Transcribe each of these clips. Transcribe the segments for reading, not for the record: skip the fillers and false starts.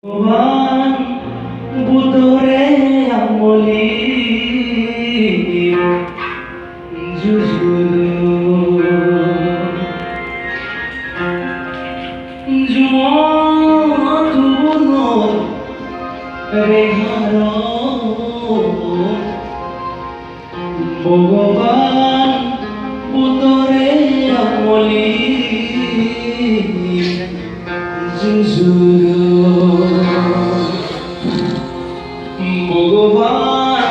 ভগবান বুতরে আমলি জুজুলো জুমতুনো রেহারো ভগবান বুতরে আমলি জুজুলো ভগবান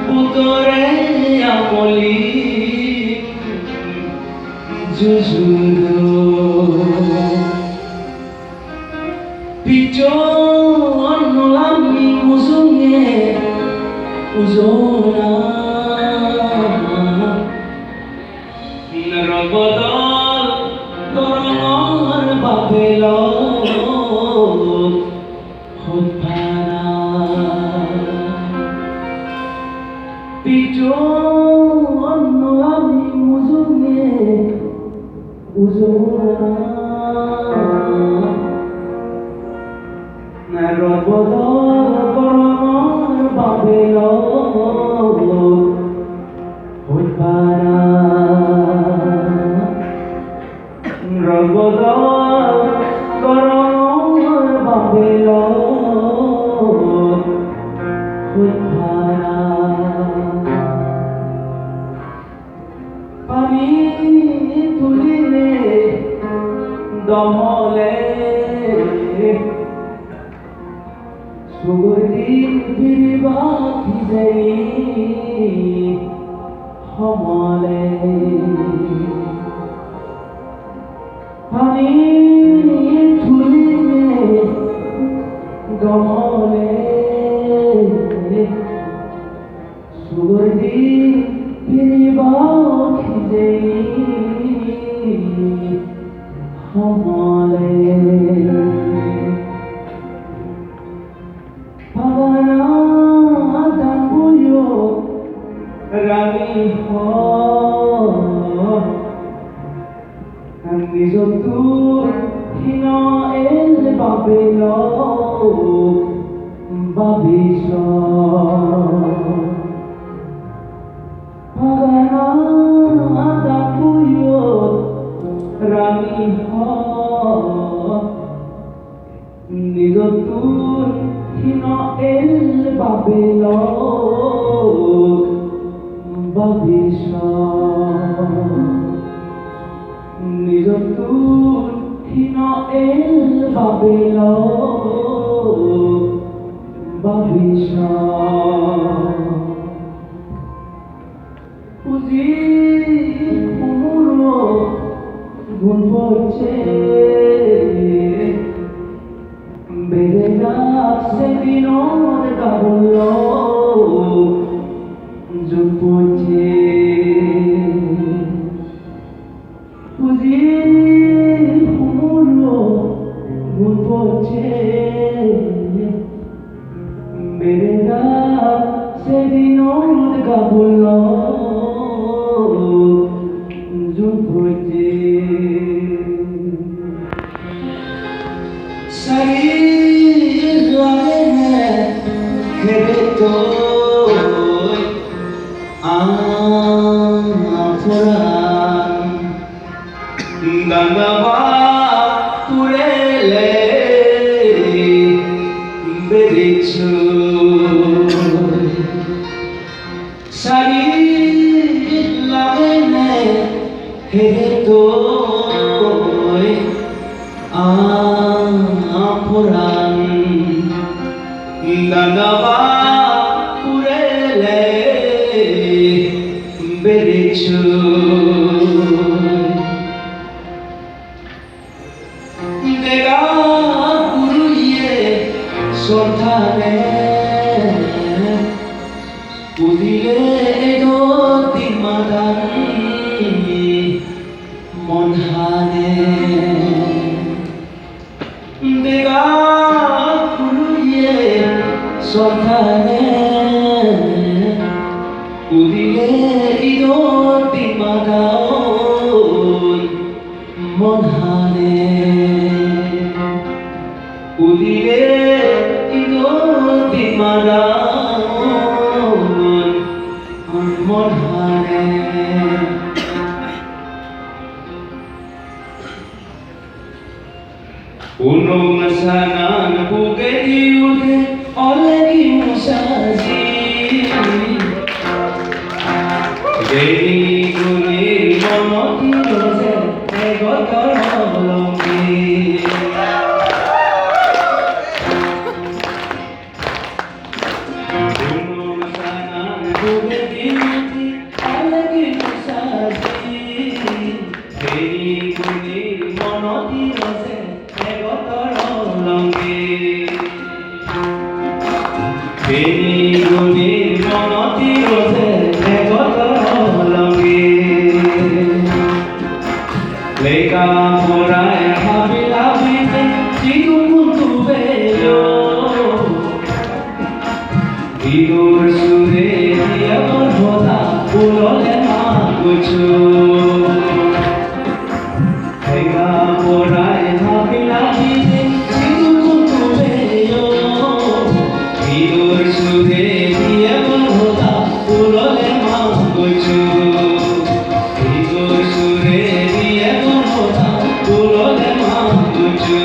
বুতরে আমলি জুজুলো pijon nolami musunge uzona narobodol dorongor babelo hotpana pijon nolami musunge uzona Robodol boromor babelo hotpana Robodol boromor babelo hotpana Pani tulile domole Sugurdin biriba kizei hamale Pani tulime domole Sugurdin biriba kizei hamale Rami ho Nizotur hino el babelo babisho Pagana adapuyo Rami ho Nizotur hino el babelo babisha nijotur hino el babelo babisha uji umuro gunboche bedena sedino de kabullo Jumpoche Puji umuro Jumpoche Mereda sedinod kabulo Jumpoche Sari lagene Kebeto Apuran Gangaba Turele Berichu Sari lagene Hetoy Apuran Gangaba Turele Berichu Dega Guruye Sortane Udile Edo Timadan Monhane Dega Guruye Sortane Udile Edo Timadan Monhane Udile Dimaraon ang monhanen Unong masanan bukit iude oleh musaji Deni guni monoti doze ego tolongi Unong masanan bukit iude oleh musaji Deni guni monoti doze Beni guni monoti roze negotolongi Leka morai habilabite jigumuntu bello Tidur sure dia berhoda ulole magucu Leka morai habilabite jigumuntu bello Tidur sure dia berhoda ulole magucu Tidur sure dia berhoda ulole magucu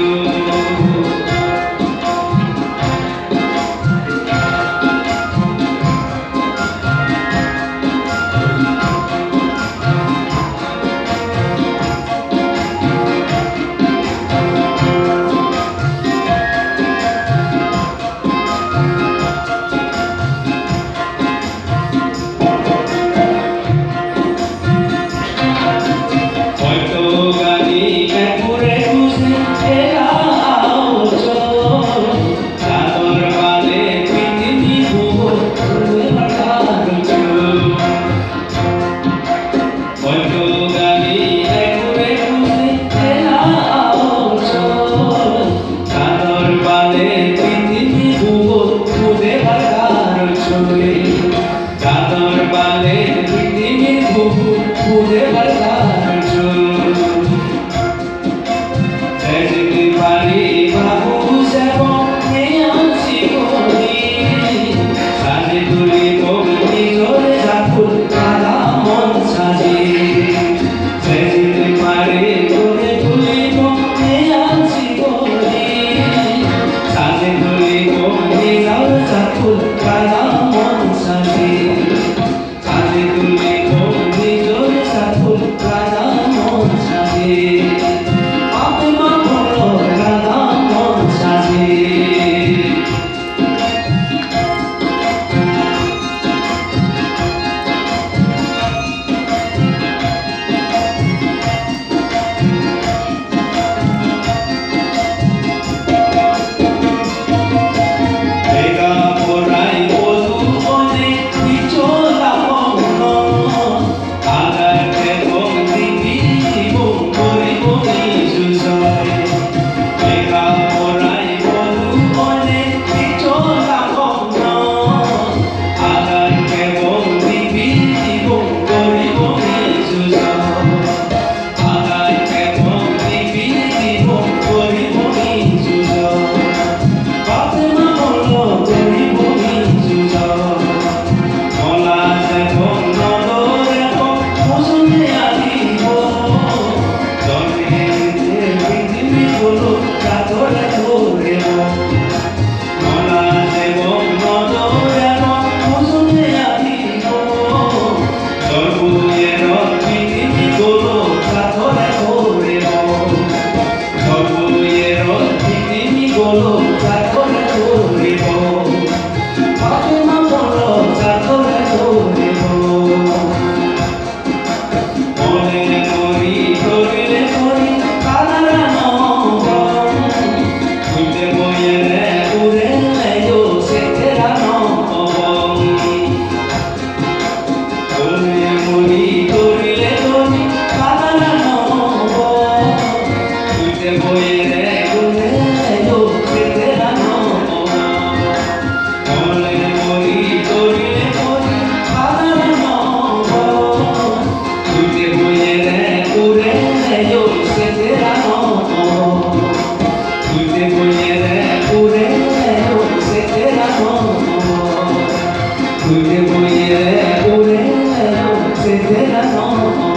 de la noche.